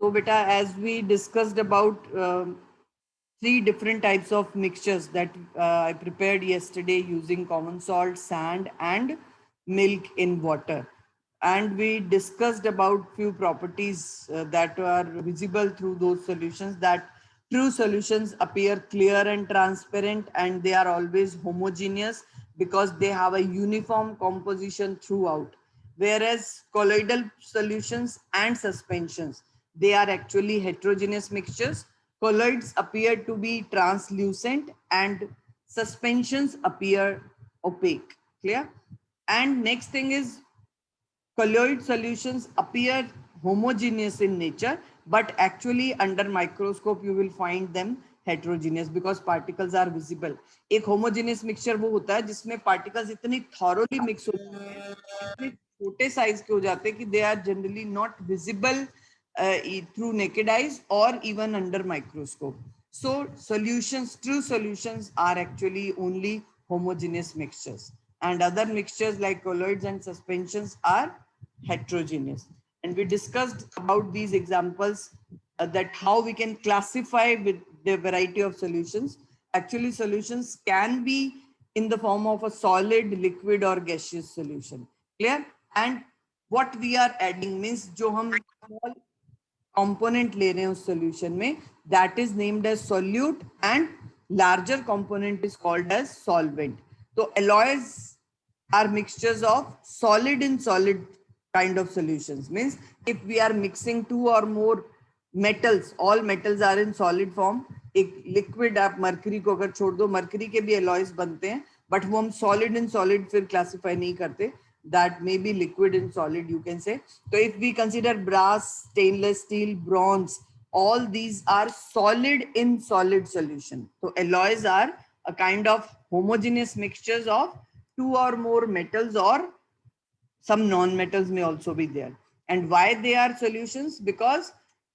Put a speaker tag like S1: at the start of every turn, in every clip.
S1: So beta, as we discussed about three different types of mixtures that I prepared yesterday using common salt, sand and milk in water. And we discussed about few properties that are visible through those solutions, that true solutions appear clear and transparent, and they are always homogeneous because they have a uniform composition throughout. Whereas colloidal solutions and suspensions, they are actually heterogeneous mixtures. Colloids appear to be translucent and suspensions appear opaque. Clear? And next thing is, colloid solutions appear homogeneous in nature, but actually under microscope you will find them heterogeneous because particles are visible. एक homogeneous mixture वो होता है जिसमें particles इतनी thoroughly mix हो जाते हैं, इतने छोटे size के हो जाते हैं कि they are generally not visible through naked eyes or even under microscope. So solutions, true solutions are actually only homogeneous mixtures, and other mixtures like colloids and suspensions are heterogeneous. And we discussed about these examples, that how we can classify with the variety of solutions. Actually, solutions can be in the form of a solid, liquid or gaseous solution. Clear? And what we are adding means जो हम small component ले रहे हैं उस solution में, that is named as solute, and larger component is called as solvent. So alloys are mixtures of solid in solid kind of solutions. Means if we are mixing two or more metals, all metals are in solid form. एक liquid आप mercury को अगर छोड़ दो, mercury के भी alloys बनते हैं, but वो हम solid in solid फिर classify नहीं करते. That may be liquid in solid, you can say. So if we consider brass, stainless steel, bronze, all these are solid in solid solution. So alloys are a kind of homogeneous mixtures of two or more metals, or some non-metals may also be there. And why they are solutions? Because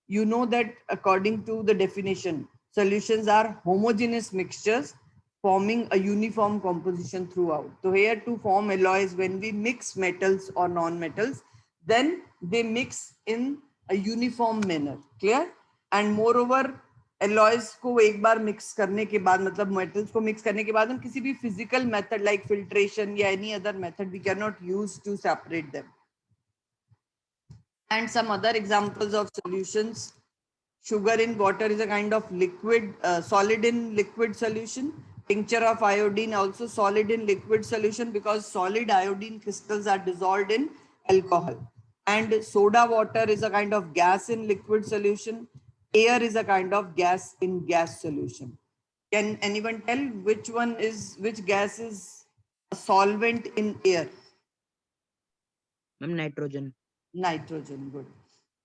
S1: you know that according to the definition, solutions are homogeneous mixtures forming a uniform composition throughout. So here to form alloys, when we mix metals or non-metals, then they mix in a uniform manner. Clear? And moreover, alloys को एक बार mix करने के बाद, मतलब metals को mix करने के बाद, हम किसी भी physical method like filtration या any other method we cannot use to separate them. And some other examples of solutions: sugar in water is a kind of liquid, solid in liquid solution. Tincture of iodine also solid in liquid solution because solid iodine crystals are dissolved in alcohol. And soda water is a kind of gas in liquid solution. Air is a kind of gas in gas solution. Can anyone tell which gas is a solvent in air?
S2: Nitrogen.
S1: Nitrogen, good.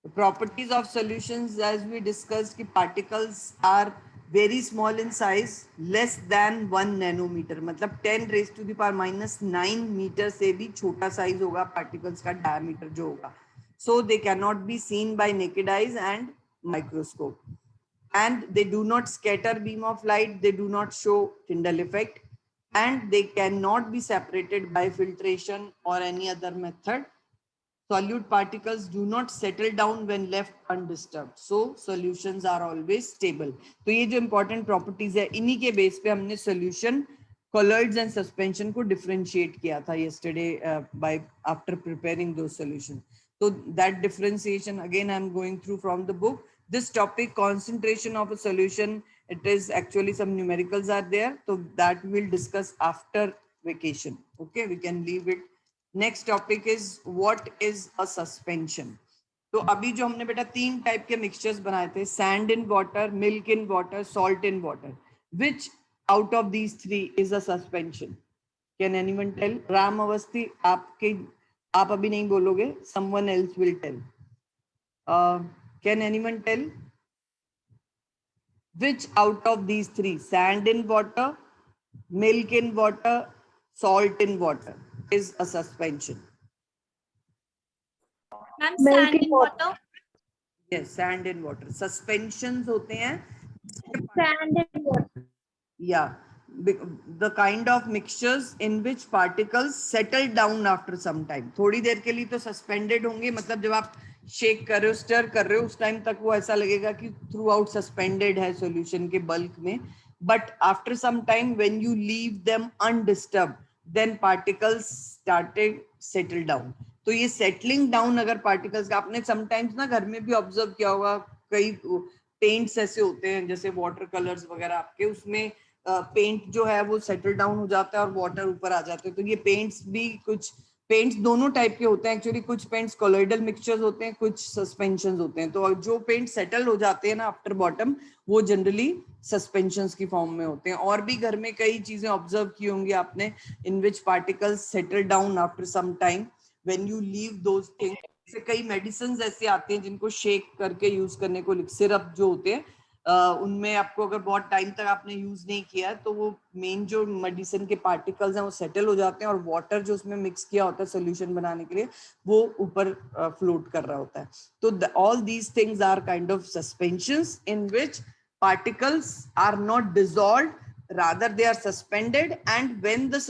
S1: The properties of solutions, as we discussed, कि particles are very small in size, less than 1 nanometer. मतलब 10 raised to the power minus 9 meter से भी छोटा size होगा particles का diameter जो होगा. So they cannot be seen by naked eyes and microscope. And they do not scatter beam of light, they do not show Tyndall effect, and they cannot be separated by filtration or any other method. Solute particles do not settle down when left undisturbed. So solutions are always stable. तो ये जो important properties है, इन्हीं के base पे हमने solution, colloids and suspension को differentiate किया था yesterday by after preparing those solutions. So that differentiation again I am going through from the book. This topic, concentration of a solution, it is actually some numericals are there. So that we'll discuss after vacation. Okay, we can leave it. Next topic is what is a suspension. तो अभी जो हमने बेटा 3 type के mixtures बनाए थे, sand in water, milk in water, salt in water, which out of these 3 is a suspension? Can anyone tell? Ram Awasthi, आप अभी नहीं बोलोगे, someone else will tell. Can anyone tell which out of these 3, sand in water, milk in water, salt in water, is a suspension?
S3: Ma'am, sand in water.
S1: Yes, sand in water. Suspensions होते हैं.
S3: Sand in water.
S1: Yeah, the kind of mixtures in which particles settle down after some time. थोड़ी देर के लिए तो suspended होंगे, मतलब जब आप शेक कर रहे हो, स्टर कर रहे हो, उस टाइम तक वो ऐसा लगेगा कि थ्रू आउट सस्पेंडेड है सॉल्यूशन के बल्क में. But after some time when you leave them undisturb, then particles started settle down. तो ये सेटलिंग डाउन अगर पार्टिकल्स का, आपने समटाइम्स ना घर में भी ऑब्जर्व किया होगा, कई पेंट्स ऐसे होते हैं जैसे वाटर कलर्स वगैरह आपके, उसमें पेंट जो है वो सेटल डाउन हो जाता है और वाटर ऊपर आ जाते हैं. तो ये पेंट्स भी, कुछ पेंट्स दोनों टाइप के होते हैं एक्चुअली. कुछ पेंट्स कोलॉइडल मिक्सचर्स होते हैं, कुछ सस्पेंशंस होते हैं. तो जो पेंट सेटल हो जाते हैं ना आफ्टर बॉटम, वो जनरली सस्पेंशंस की फॉर्म में होते हैं. और भी घर में कई चीजें ऑब्जर्व की होंगी आपने, in which particles settle down after some time when you leave those things. जैसे कई मेडिसिन ऐसे आते हैं जिनको शेक करके यूज करने को, सिरप जो होते हैं, उनमें आपको अगर बहुत टाइम तक आपने यूज नहीं किया तो वो मेन जो मेडिसिन के पार्टिकल्स हैं वो सेटल हो जाते हैं, और वाटर जो उसमें मिक्स किया होता है सोल्यूशन बनाने के लिए, वो ऊपर फ्लोट कर रहा होता है. तो all these things are kind of suspensions in which particles are not dissolved, rather they are suspended, and when the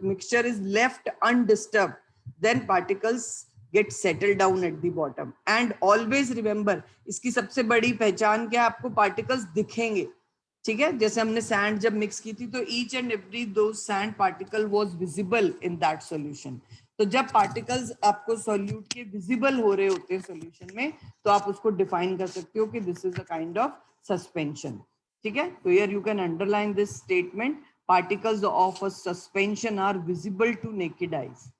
S1: mixture is left undisturbed, then particles get settled down at the bottom. And always remember, इसकी सबसे बड़ी पहचान क्या है, आपको particles दिखेंगे. ठीक है, जैसे हमने सैंड जब मिक्स की थी तो ईच एंड एवरी दो sand particle was visible in that solution. तो जब पार्टिकल्स आपको सॉल्यूट के विजिबल हो रहे होते हैं सॉल्यूशन में, तो आप उसको डिफाइन कर सकते हो कि this is a kind of suspension. ठीक है, तो here you can underline this statement, particles of a suspension are visible to naked eyes.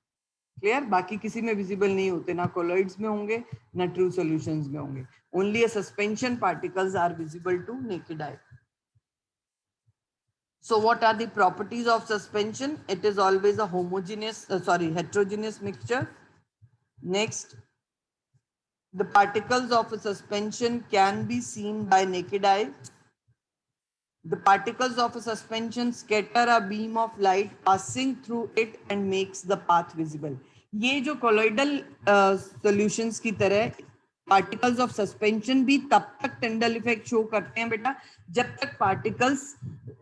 S1: Clear? बाकी किसी में विजिबल नहीं होते, ना कोलॉइड्स में होंगे ना ट्रू सॉल्यूशंस में होंगे. Only a suspension particles are visible to naked eye. So what are the properties of suspension? It is always a heterogeneous mixture. Next, the particles of a suspension can be seen by naked eye. The particles of a suspension scatter a beam of light passing through it and makes the path visible. ये जो colloidal solutions की तरह particles of suspension भी तब तक Tyndall effect show करते हैं बेटा जब तक particles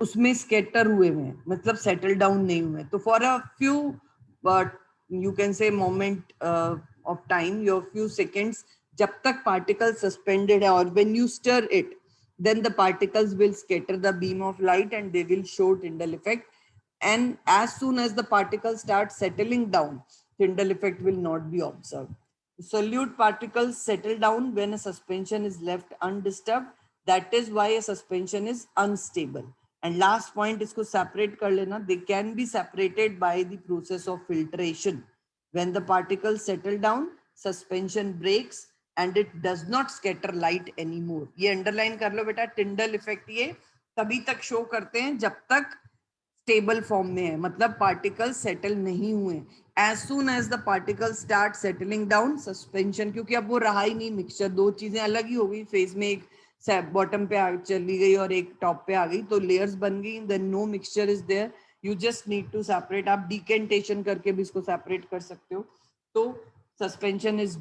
S1: उसमें scatter हुए हैं, मतलब settle down नहीं हुए. तो for a few you can say moment of time, your few seconds, जब तक particles suspended है और when you stir it, then the particles will scatter the beam of light and they will show Tyndall effect. And as soon as the particles start settling down, Tyndall effect will not be observed. Solute particles settle down when a suspension is left undisturbed. That is why a suspension is unstable. And last point, isko separate kar lena. They can be separated by the process of filtration. When the particles settle down, suspension breaks and it does not scatter light anymore. ये underline कर लो बेटा, Tyndall effect ये तभी तक show करते हैं जब तक stable form में है, मतलब particles settle नहीं हुए. As soon as the particles start settling down, suspension, क्योंकि अब वो रहा ही नहीं mixture, दो चीजें अलग ही हो गई, phase में एक bottom पे चली गई और एक top पे आ गई, तो layers बन गई, then no mixture is there. You just need to separate. आप decantation करके भी इसको separate कर सकते हो. तो suspension is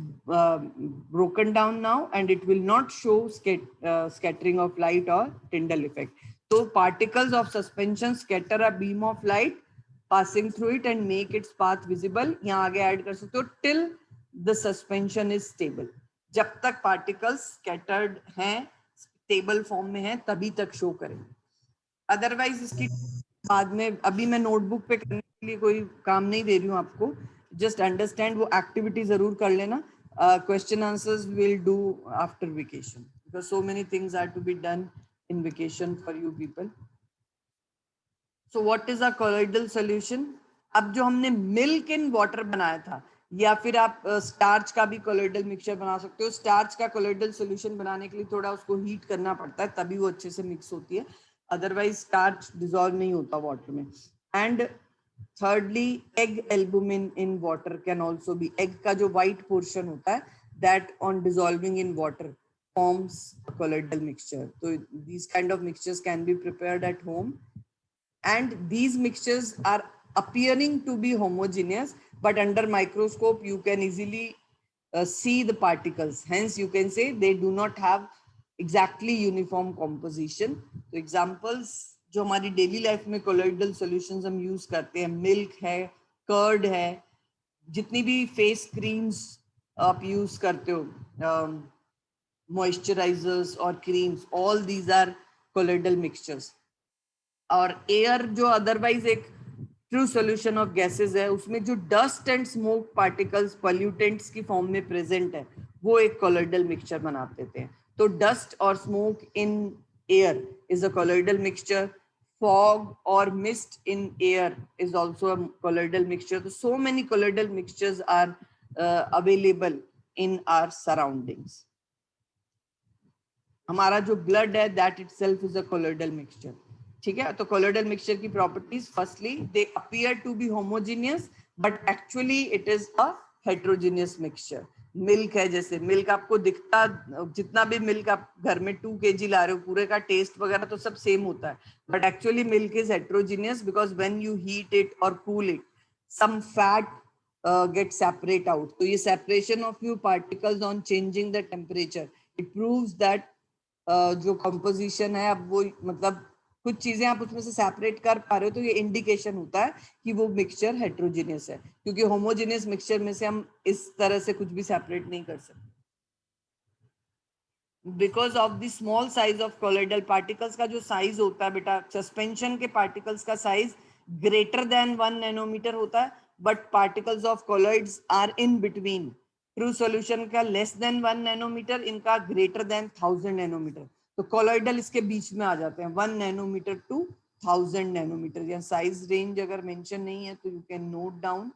S1: broken down now and it will not show scattering of light or Tyndall effect. So particles of suspension scatter a beam of light passing through it and make its path visible. यहाँ आगे add कर सकते हो till the suspension is stable. जब तक particles scattered हैं, stable form में हैं, तभी तक show करेंगे. Otherwise इसकी बाद में, अभी मैं notebook पे करने के लिए कोई काम नहीं दे रही हूँ आपको. Just understand, वो activity जरूर कर लेना. Question answers we'll do after vacation because so many things are to be done in vacation for you people. So what is a colloidal solution? अब जो हमने milk in water बनाया था, या फिर आप स्टार्च का भी colloidal mixture बना सकते हो. स्टार्च का colloidal solution बनाने के लिए थोड़ा उसको heat करना पड़ता है, तभी वो अच्छे से mix होती है. Otherwise starch dissolve नहीं होता water में. And thirdly, egg albumin in water can also be, egg का जो white portion होता है, that on dissolving in water forms a colloidal mixture. So these kind of mixtures can be prepared at home, and these mixtures are appearing to be homogeneous, but under microscope you can easily see the particles. Hence you can say they do not have exactly uniform composition. So examples जो हमारी daily life में colloidal solutions हम use करते हैं, milk है, curd है, जितनी भी फेस क्रीम्स आप यूज करते हो, मॉइस्चराइजर्स और creams, all these are colloidal mixtures. और एयर जो अदरवाइज एक ट्रू सॉल्यूशन ऑफ गैसेस है, उसमें जो dust and smoke particles pollutants की फॉर्म में प्रेजेंट है, वो एक कोलोइडल मिक्सचर बना देते हैं। तो डस्ट और smoke in air is a colloidal mixture, fog or mist in air is also a colloidal mixture. So many colloidal mixtures are available in our surroundings. हमारा जो ब्लड है that itself is a colloidal mixture. ठीक है, तो colloidal mixture की properties, firstly they appear to be homogeneous but actually it is a heterogeneous mixture. Milk है, जैसे milk आपको दिखता, जितना भी मिल्क आप घर में 2 kg ला रहे हो, पूरे का टेस्ट वगैरह तो सब सेम होता है, but actually milk is heterogeneous because when you heat it और cool it, some fat get separate out. तो ये separation of few particles on changing the temperature, it proves that जो composition है, अब वो मतलब कुछ चीजें आप उसमें से सेपरेट कर पा रहे हो, तो ये इंडिकेशन होता है कि वो मिक्सचर हेट्रोजीनियस है, क्योंकि होमोजीनियस मिक्सचर में से हम इस तरह से कुछ भी सेपरेट नहीं कर सकते। Because of the small size of colloidal particles का जो साइज होता है बेटा, सस्पेंशन के पार्टिकल्स का साइज ग्रेटर देन 1 नैनोमीटर होता है, but particles of colloids are in between. True solution का लेस देन 1 नैनोमीटर, इनका ग्रेटर देन 1000 नैनोमीटर। तो कोलोइडल इसके बीच में आ जाते हैं, 1 नैनोमीटर टू 1000 नैनोमीटर। या साइज रेंज अगर मेंशन नहीं है तो you can note down,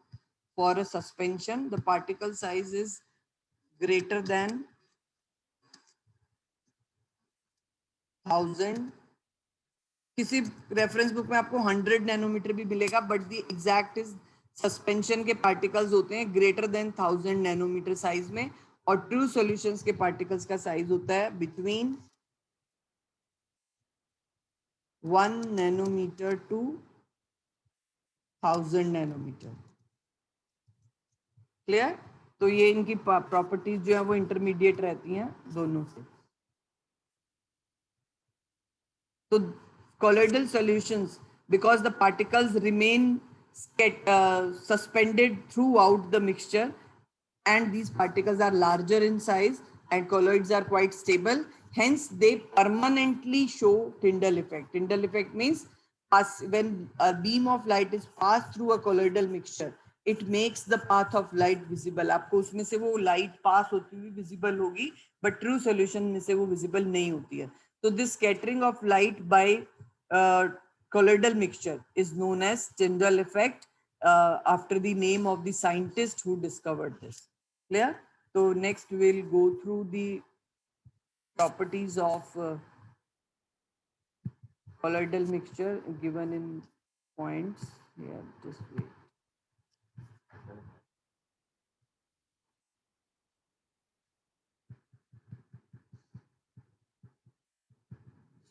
S1: for a suspension the particle size is greater than 1000। किसी रेफरेंस बुक में आपको 100 नैनोमीटर भी मिलेगा, but the exact is suspension के पार्टिकल्स होते हैं ग्रेटर देन 1000 नैनोमीटर साइज में, और ट्रू सॉल्यूशंस के पार्टिकल्स का साइज होता है between 1 nanometre to 1000 nanometre. Clear? तो ये इनकी प्रॉपर्टीज जो है वो इंटरमीडिएट रहती हैं दोनों से। तो colloidal solutions, because the particles remain suspended throughout the mixture, and these particles are larger in size and colloids are quite stable, hence they permanently show Tyndall effect. Tyndall effect means when a beam of light is passed through a colloidal mixture, it makes the path of light visible. आपको उसमें से वो light pass होती हुई visible होगी, but true solution में से वो visible नहीं होती है। So this scattering of light by colloidal mixture is known as Tyndall effect, after the name of the scientist who discovered this. Clear? So next we'll go through the properties of colloidal mixture given in points. Yeah, just wait.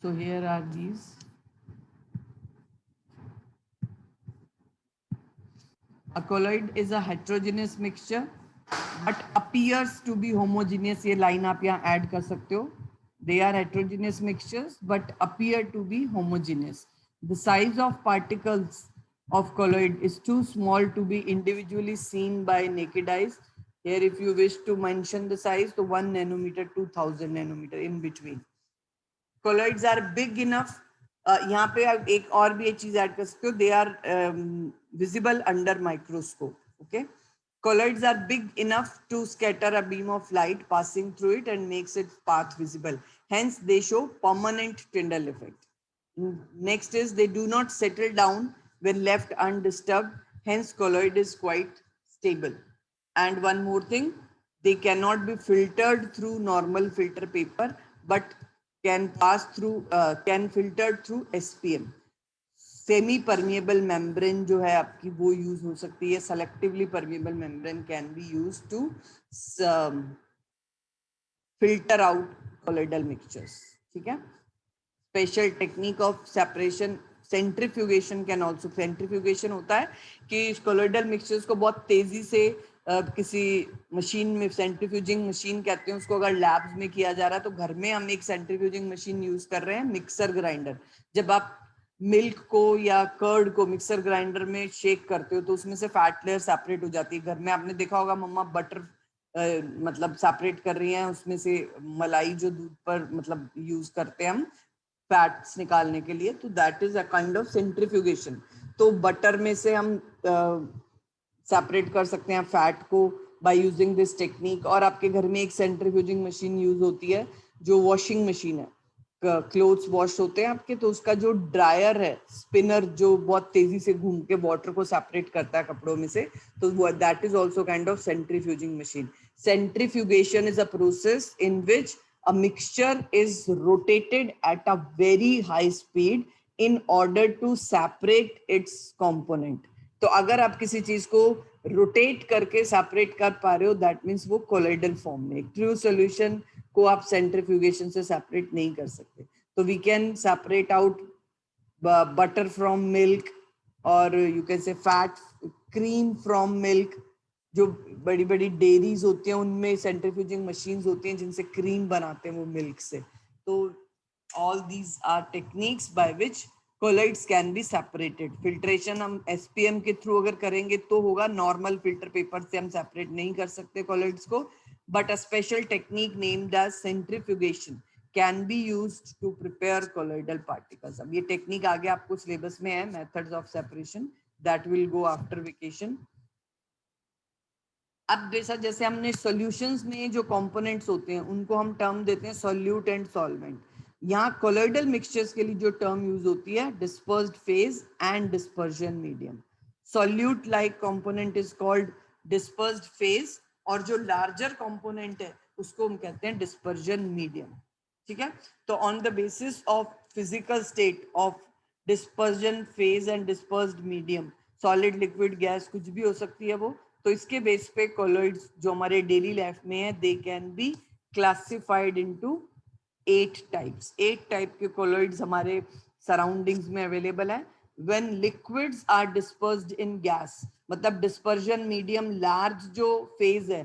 S1: So here are these. A colloid is a heterogeneous mixture but appears to be homogeneous. ये line आप यहाँ add कर सकते हो. They are heterogeneous mixtures but appear to be homogeneous. The size of particles of colloid is too small to be individually seen by naked eyes. Here if you wish to mention the size, तो 1 nanometer to 1000 nanometer in between. Colloids are big enough. यहाँ पे आप एक और भी एक चीज add कर सकते हो, they are visible under microscope. Okay, colloids are big enough to scatter a beam of light passing through it and makes its path visible. Hence they show permanent Tyndall effect. Next is they do not settle down when left undisturbed. Hence colloid is quite stable. And one more thing, they cannot be filtered through normal filter paper but can pass through can filter through SPM. Semi permeable membrane जो है आपकी वो use हो सकती है. Selectively permeable membrane can be use to filter out colloidal mixtures. ठीक है. Special technique of separation, centrifugation can also. Centrifugation होता है कि कोलोइडल मिक्सचर्स को बहुत तेजी से किसी मशीन में, सेंट्रीफ्यूजिंग मशीन कहते हैं उसको, अगर लैब्स में किया जा रहा है, तो घर में हम एक सेंट्रीफ्यूजिंग मशीन यूज कर रहे हैं, मिक्सर ग्राइंडर. जब आप मिल्क को या कर्ड को मिक्सर ग्राइंडर में शेक करते हो तो उसमें से फैट लेयर सेपरेट हो जाती है. घर में आपने देखा होगा मम्मा बटर मतलब सेपरेट कर रही हैं, उसमें से मलाई जो दूध पर मतलब यूज करते हैं हम फैट्स निकालने के लिए, तो that is a kind of centrifugation. तो बटर में से हम सेपरेट कर सकते हैं फैट को बाय यूजिंग दिस टेक्निक। और आपके घर में एक सेंट्रीफ्यूजिंग मशीन यूज होती है जो वॉशिंग मशीन है, क्लोथ्स वॉश होते हैं आपके, तो उसका जो ड्रायर है, स्पिनर, जो बहुत तेजी से घूम के वाटर को सेपरेट करता है कपड़ों में से, तो that is also kind of centrifuging machine. Centrifugation is a process in which a mixture is rotated at a very high speed in order to separate its component. तो अगर आप किसी चीज को रोटेट करके सेपरेट कर पा रहे हो, दैट मीन्स वो कोलोइडल फॉर्म में। एक ट्रू सॉल्यूशन को आप सेंट्रीफ्यूगेशन से सेपरेट नहीं कर सकते। तो we can separate out butter from milk, और you can say fat cream from milk. जो बड़ी बड़ी डेयरीज होती हैं उनमें सेंट्रीफ्यूजिंग मशीन्स होती हैं जिनसे क्रीम बनाते हैं वो मिल्क से। तो all these are techniques by which colloids can be separated. Filtration हम एसपीएम के थ्रू अगर करेंगे तो होगा, नॉर्मल फिल्टर पेपर से हम सेपरेट नहीं कर सकते कोलॉइड्स को, but a special technique named as centrifugation can be used to prepare colloidal particles. अब ये टेक्निक आगे आपको सिलेबस में है, methods of separation, that will go after vacation. अब जैसे हमने सॉल्यूशंस में जो कंपोनेंट्स होते हैं उनको हम टर्म देते हैं सॉल्यूट एंड सॉल्वेंट। यहाँ कोलॉइडल मिक्सचर्स के लिए जो टर्म यूज होती है, dispersed phase and dispersion medium. Solute like component is called dispersed phase, और जो लार्जर कंपोनेंट है उसको हम कहते हैं डिस्पर्जन मीडियम। ठीक है, तो on the basis of physical state of dispersion phase and dispersed medium, solid liquid gas कुछ भी हो सकती है वो, तो इसके बेस पे कोलॉइड्स जो हमारे डेली लाइफ में है, they can be classified into 8 types. 8 type के कोलॉइड्स हमारे सराउंडिंग्स में अवेलेबल है। When liquids are dispersed in gas, मतलब डिस्पर्जन मीडियम लार्ज जो फेज है,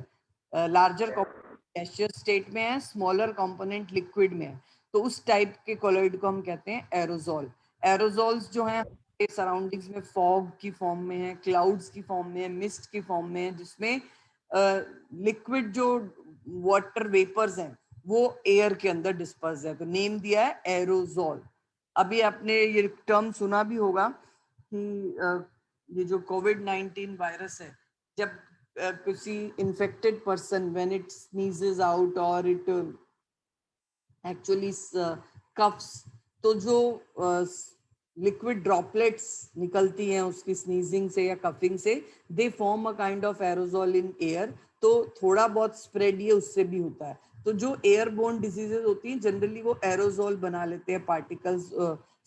S1: लार्जर गैसियस स्टेट में है, स्मॉलर कंपोनेंट लिक्विड में है, तो उस टाइप के कोलॉइड को हम कहते हैं एरोजोल। एरोजोल्स जो हैं सराउंडिंग्स में फॉग की फॉर्म में है, क्लाउड्स की फॉर्म में है, मिस्ट की फॉर्म में है, जिसमें लिक्विड जो वाटर वेपर्स हैं वो एयर के अंदर डिस्पर्स है, तो नेम दिया है एरोजोल। अभी आपने ये टर्म सुना भी होगा कि ये जो कोविड-19 वायरस है, जब किसी infected person when it sneezes out और इट एक्चुअली कफ्स, तो जो लिक्विड ड्रॉपलेट्स निकलती हैं उसकी स्नीजिंग से या कफिंग से, they form a kind of aerosol in air. तो थोड़ा बहुत स्प्रेड ये उससे भी होता है। तो जो एयरबोर्न डिजीजेस होती हैं जनरली वो एरोजोल बना लेते हैं, पार्टिकल्स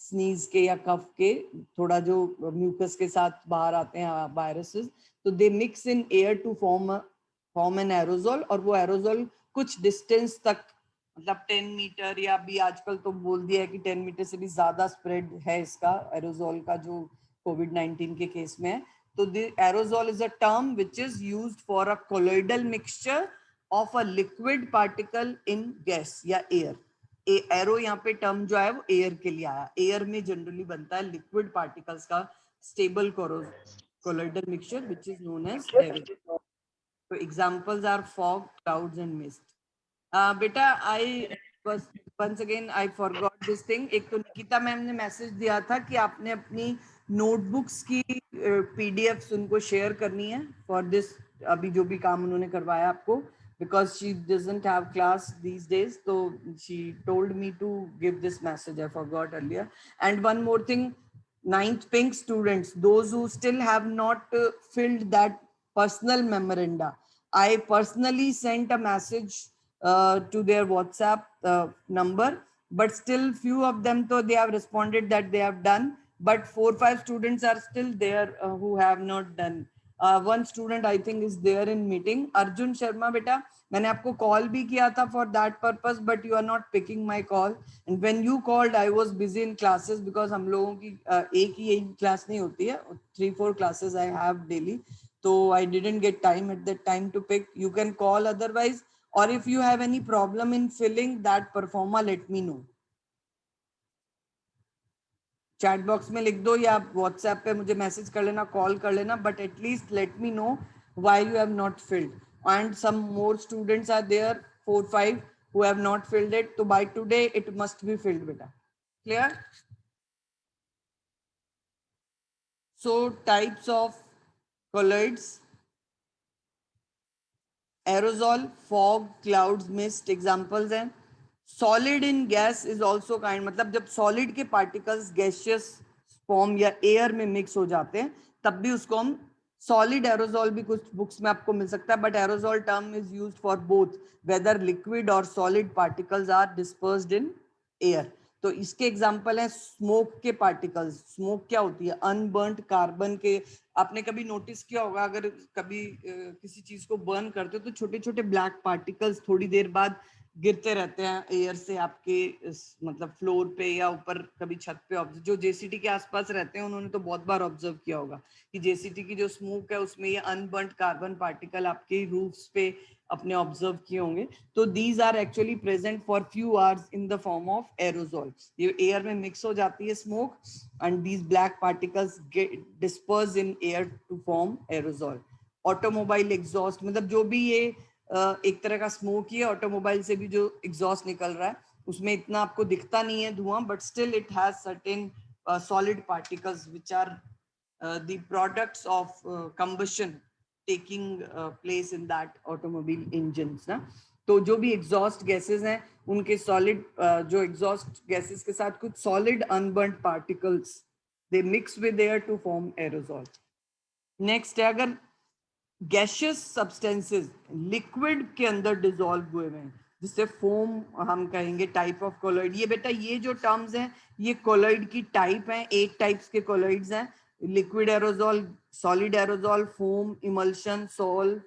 S1: स्नीज के या कफ के, थोड़ा जो म्यूकस के साथ बाहर आते हैं वायरसेस, तो they mix in air to form an aerosol. और वो एरोजोल कुछ डिस्टेंस तक, मतलब 10 मीटर, या अभी आजकल तो बोल दिया है कि 10 मीटर से भी ज्यादा स्प्रेड है इसका एरोजोल का जो कोविड-19 के केस में है। तो the aerosol is a term which is used for a colloidal mixture of a liquid particle in gas या एयर। एरो यहाँ पे टर्म जो है वो एयर के लिए आया। एयर में जनरली बनता है लिक्विड पार्टिकल्स का stable colloidal mixture which is known as aero. तो examples are fog, clouds and mist. बेटा आई बस once again I forgot this thing. एक तो निकिता मैम ने मैसेज दिया था कि आपने अपनी नोटबुक्स की पीडीएफ्स उनको शेयर करनी है फॉर दिस, अभी जो भी काम उन्होंने करवाया आपको, because she doesn't have class these days, तो she told me to give this message, I forgot earlier. And one more thing, ninth pink students, those who still have not filled that personal memoranda, I personally sent a message to their WhatsApp number, but still few of them, so they have responded that they have done, but 4-5 students are still there who have not done. One student I think is there in meeting, Arjun Sharma beta, मैंने आपको call भी किया था for that purpose, but you are not picking my call, and when you called I was busy in classes, because हम लोगों की एक ही class नहीं होती है, 3-4 क्लासेस आई हैव डेली, तो I didn't get time at that time to pick. You can call otherwise, or if you have any problem in filling that performa, let me know. Chat box में लिख दो या WhatsApp पे मुझे message कर लेना, call कर लेना, but at least let me know why you have not filled. and some more students are there, 4-5 who have not filled it. So by today it must be filled, beta. Clear? So types of colloids: aerosol, fog, clouds, mist examples हैं. Solid in gas is also kind, मतलब जब solid के particles gaseous form या air में mix हो जाते हैं तब भी उसको हम solid aerosol भी कुछ books में आपको मिल सकता है, but aerosol term is used for both whether liquid or solid particles are dispersed in air. तो इसके एग्जाम्पल है स्मोक के पार्टिकल्स. स्मोक क्या होती है? अनबर्न्ड कार्बन के. आपने कभी नोटिस किया होगा, अगर कभी किसी चीज को बर्न करते हो तो छोटे छोटे ब्लैक पार्टिकल्स थोड़ी देर बाद गिरते रहते हैं एयर से आपके मतलब फ्लोर पे या ऊपर कभी छत पे. जो जेसीटी के आसपास रहते हैं उन्होंने तो बहुत बार ऑब्जर्व किया होगा कि जेसीटी की जो स्मोक है उसमें ये अनबर्न्ड कार्बन पार्टिकल आपके रूफ्स पे अपने ऑब्जर्व किए होंगे. तो these are actually present for few hours in the form of aerosol. ये एयर में मिक्स हो जाती है smoke and these black particles get disperse in air to form aerosol. Automobile exhaust, मतलब जो भी ये एक तरह का स्मोक ही है. ऑटोमोबाइल से भी जो एग्जॉस्ट निकल रहा है उसमें इतना आपको दिखता नहीं है धुआं, but still it has certain solid particles which are the products of combustion taking place in that automobile engines ना. तो जो भी एग्जॉस्ट गैसेस हैं उनके सॉलिड जो एग्जॉस्ट गैसेस के साथ कुछ solid unburned particles they mix with air to form aerosol. Next है, अगर गैशियस सब्सटेंसेस लिक्विड के अंदर डिसॉल्व हुए हैं जिससे फोम हम कहेंगे टाइप ऑफ कोलॉइड. ये बेटा ये जो टर्म्स हैं ये कोलॉइड की टाइप हैं. 8 टाइप्स के कोलॉइड्स हैं: liquid aerosol, solid aerosol, foam, emulsion, sol.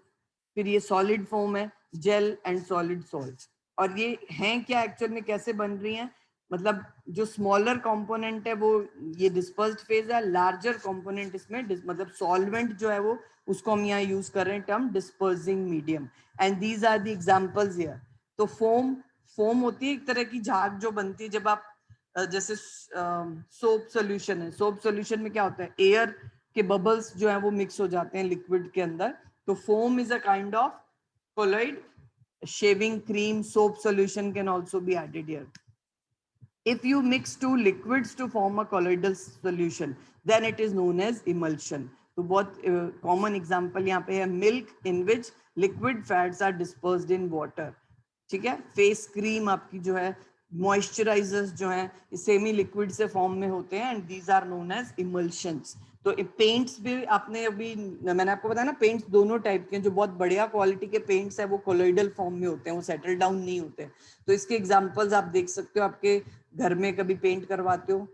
S1: फिर ये सॉलिड फोम है, जेल एंड सॉलिड सॉल्ट. और ये हैं क्या एक्चुअल में, कैसे बन रही हैं? मतलब जो स्मॉलर कंपोनेंट है वो ये डिस्पर्स्ड फेज है, लार्जर कंपोनेंट इसमें मतलब सॉल्वेंट जो है वो उसको हम यहाँ यूज कर रहे हैं term dispersing medium. And these are the examples here. तो फोम, फोम होती है एक तरह की झाग जो बनती है जब आप जैसे सोप सोल्यूशन है. सोप सोल्यूशन में क्या होता है? एयर के बबल्स जो है वो मिक्स हो जाते हैं लिक्विड के अंदर. तो foam is a kind of colloid. Shaving cream, soap solution can also be added here. If you mix two liquids to form a colloidal solution, then it is known as emulsion. तो बहुत common example यहाँ पे है milk in which liquid fats are dispersed in water. ठीक है. Face cream आपकी जो है, मॉइस्चराइजर्स जो हैं सेमी लिक्विड से फॉर्म में होते हैं and these are known as emulsions. तो पेंट्स भी आपने अभी मैंने आपको बताया ना, पेंट्स दोनों टाइप के हैं. जो बहुत बढ़िया क्वालिटी के पेंट्स है वो कोलोइडल फॉर्म में होते हैं, वो सेटल डाउन नहीं होते. तो इसके एग्जांपल्स आप देख सकते हो. आपके घर में कभी पेंट करवाते हो,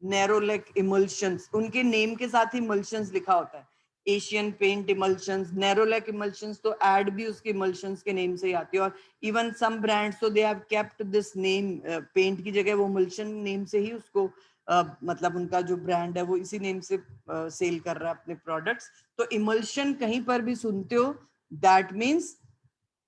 S1: नैरोलैक इमल्शंस, उनके नेम के साथ ही इमल्शंस लिखा होता है. Asian paint emulsions, Nerolac emulsions, तो एड भी उसके इमल्शंस के नेम से ही आती है. और इवन सम ब्रांड्स तो they have kept this name, paint की जगह वो इमल्शन नेम से ही उसको मतलब उनका जो ब्रांड है वो इसी नेम से सेल कर रहा है अपने प्रोडक्ट्स. तो इमल्शन कहीं पर भी सुनते हो, that means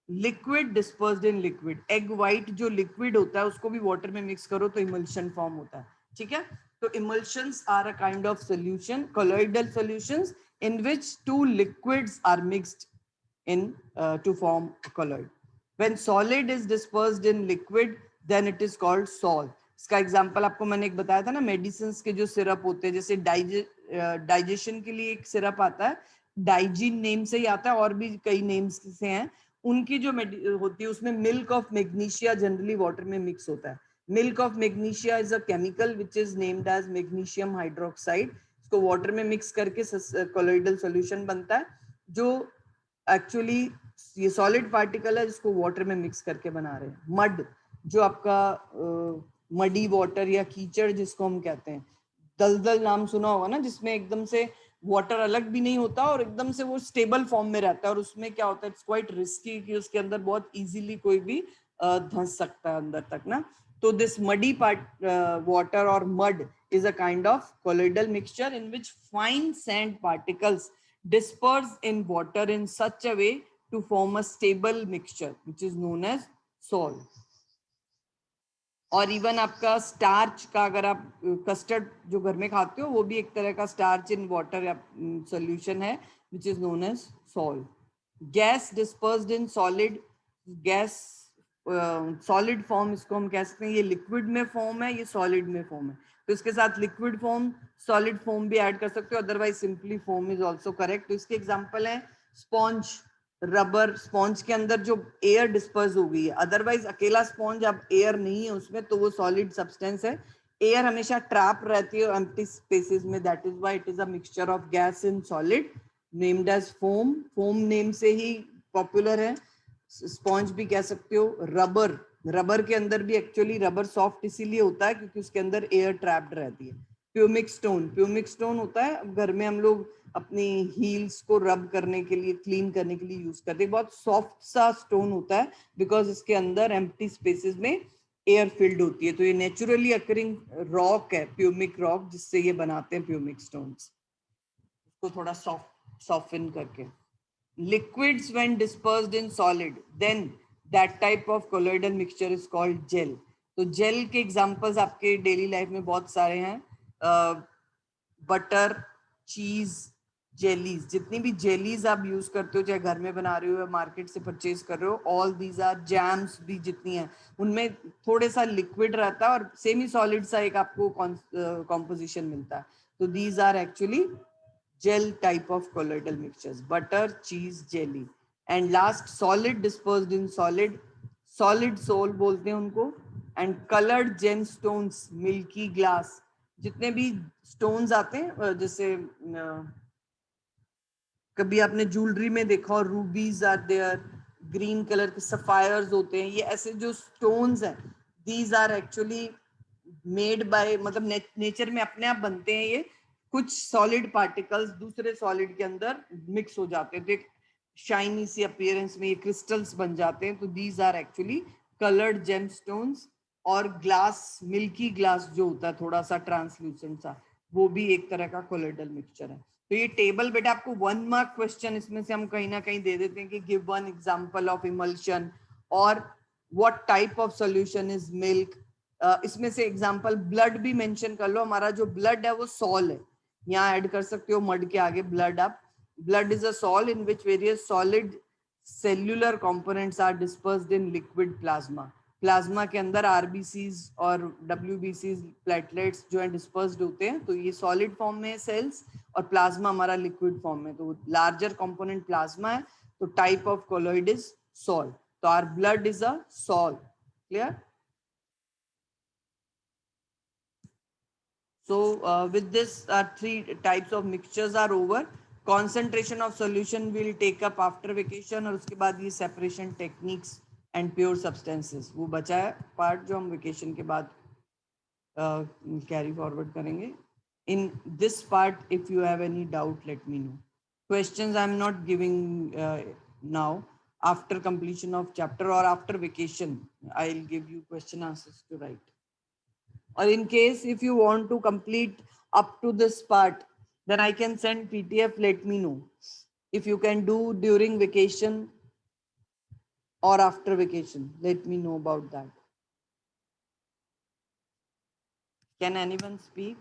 S1: liquid dispersed in liquid. Egg white जो लिक्विड होता है उसको भी वाटर में मिक्स करो तो इमल्शन फॉर्म होता है. ठीक है. तो emulsions are a kind of solution, colloidal solutions in which two liquids are mixed in to form a colloid. When solid is dispersed in liquid, then it is called sol. इसका example आपको मैंने एक बताया था ना, medicine के जो syrup होते हैं, जैसे डाइजेशन के लिए एक सिरप आता है, डाइजिन नेम से ही आता है, और भी कई नेम्स से हैं. उनकी जो होती है उसमें milk of magnesia generally water में मिक्स होता है. Milk of magnesia is a chemical which is named as magnesium hydroxide. इसको वाटर में मिक्स करके कोलोइडल सॉल्यूशन बनता है, जो एक्चुअली ये सॉलिड पार्टिकल है जिसको वाटर में मिक्स करके बना रहे हैं. मड, जो आपका मडी वाटर या कीचड़ जिसको हम कहते हैं, दलदल नाम सुना होगा ना, जिसमें एकदम से वाटर अलग भी नहीं होता और एकदम से वो स्टेबल फॉर्म में रहता है. और उसमें क्या होता है, इट्स क्वाइट रिस्की कि उसके अंदर बहुत इजीली कोई भी धंस सकता है अंदर तक ना. So this muddy water or mud is a kind of colloidal mixture in which fine sand particles disperse in water in such a way to form a stable mixture which is known as sol. और even आपका starch का, अगर आप custard जो घर में खाते हो वो भी एक तरह का स्टार्च इन वाटर सोल्यूशन है which is known as sol. Gas dispersed in solid, gas solid form इसको हम कह सकते हैं, ये लिक्विड में फॉर्म है, ये सॉलिड में फॉर्म है, तो इसके साथ लिक्विड फॉर्म सॉलिड फॉर्म भी ऐड कर सकते हो, otherwise simply form is also correct. तो इसके एग्जांपल है स्पॉन्ज, रबर, स्पॉन्ज के अंदर जो एयर डिस्पर्स हो गई है, अदरवाइज अकेला स्पॉन्ज अब एयर नहीं है उसमें तो वो सॉलिड सब्सटेंस है, एयर हमेशा ट्रैप रहती है एम्प्टी स्पेसेस में, that is why it is a mixture of gas in solid named as foam, foam name से ही पॉपुलर है। स्पॉन्ज भी कह सकते हो। रबर, रबर के अंदर भी एक्चुअली रबर सॉफ्ट इसीलिए होता है क्योंकि उसके अंदर एयर ट्रैप्ड रहती है। प्यूमिक स्टोन, प्यूमिक स्टोन होता है घर में हम लोग अपनी हील्स को रब करने के लिए, क्लीन करने के लिए यूज करते हैं, बहुत सॉफ्ट सा स्टोन होता है बिकॉज इसके अंदर एम्प्टी स्पेसेस में एयर फिल्ड होती है, तो ये नेचुरली अकरिंग रॉक है, प्यूमिक रॉक, जिससे ये बनाते हैं प्यूमिक स्टोन्स, उसको थोड़ा सॉफ्टन करके। Liquids when dispersed in solid, then that type of colloidal mixture is called gel. तो जेल के एग्जांपल्स आपके डेली लाइफ में बहुत सारे हैं, बटर, चीज, जेलीज, जितनी भी जेलीज आप यूज करते हो चाहे घर में बना रहे हो या मार्केट से परचेज कर रहे हो, ऑल दीज आर, जैम्स भी जितनी हैं उनमें थोड़े सा लिक्विड रहता है और सेमी सॉलिड सा एक आपको कॉम्पोजिशन मिलता है, तो these are actually gel type of colloidal mixtures, butter, cheese, jelly. And last, solid dispersed in solid, solid soul बोलते हैं उनको, and colored gemstones, milky glass, जितने भी stones आते हैं, जैसे कभी आपने ज्वेलरी में देखा और rubies are there, green colour के सफायर्स होते हैं, ये ऐसे जो स्टोन्स हैं, these are actually made by, मतलब नेचर में अपने आप बनते हैं ये, कुछ सॉलिड पार्टिकल्स दूसरे सॉलिड के अंदर मिक्स हो जाते हैं तो एक शाइनी सी अपीयरेंस में ये क्रिस्टल्स बन जाते हैं, तो these are actually coloured gemstones. और ग्लास, मिल्की ग्लास जो होता है थोड़ा सा ट्रांसल्यूसेंट सा, वो भी एक तरह का कोलोइडल मिक्सचर है। तो ये टेबल बेटा आपको 1 मार्क क्वेश्चन इसमें से हम कहीं ना कहीं दे देते हैं कि give one example of emulsion और what type of solution is milk, इसमें से एग्जांपल ब्लड भी मेंशन कर लो, हमारा जो ब्लड है वो सॉल है, यहाँ ऐड कर सकते हो मड के आगे ब्लड, आप blood is a sol in which various solid cellular components are dispersed in liquid plasma, plasma के अंदर आरबीसीज और डब्ल्यूबीसीज प्लेटलेट्स जो है डिस्पर्स्ड होते हैं, तो ये सॉलिड फॉर्म में है सेल्स और प्लाज्मा हमारा लिक्विड फॉर्म में, तो लार्जर कंपोनेंट प्लाज्मा है, तो type of colloid is sol, तो our blood is a sol, clear. So with this, 3 types of mixtures are over. Concentration of solution will take up after vacation, और उसके बाद ये separation techniques and pure substances, वो बचा है part जो हम vacation के बाद carry forward करेंगे. In this part, if you have any doubt, let me know. Questions I am not giving now. After completion of chapter or after vacation, I'll give you question answers to write. Or in case if you want to complete up to this part, then I can send PDF, let me know. If you can do during vacation or after vacation, let me know about that. Can anyone speak?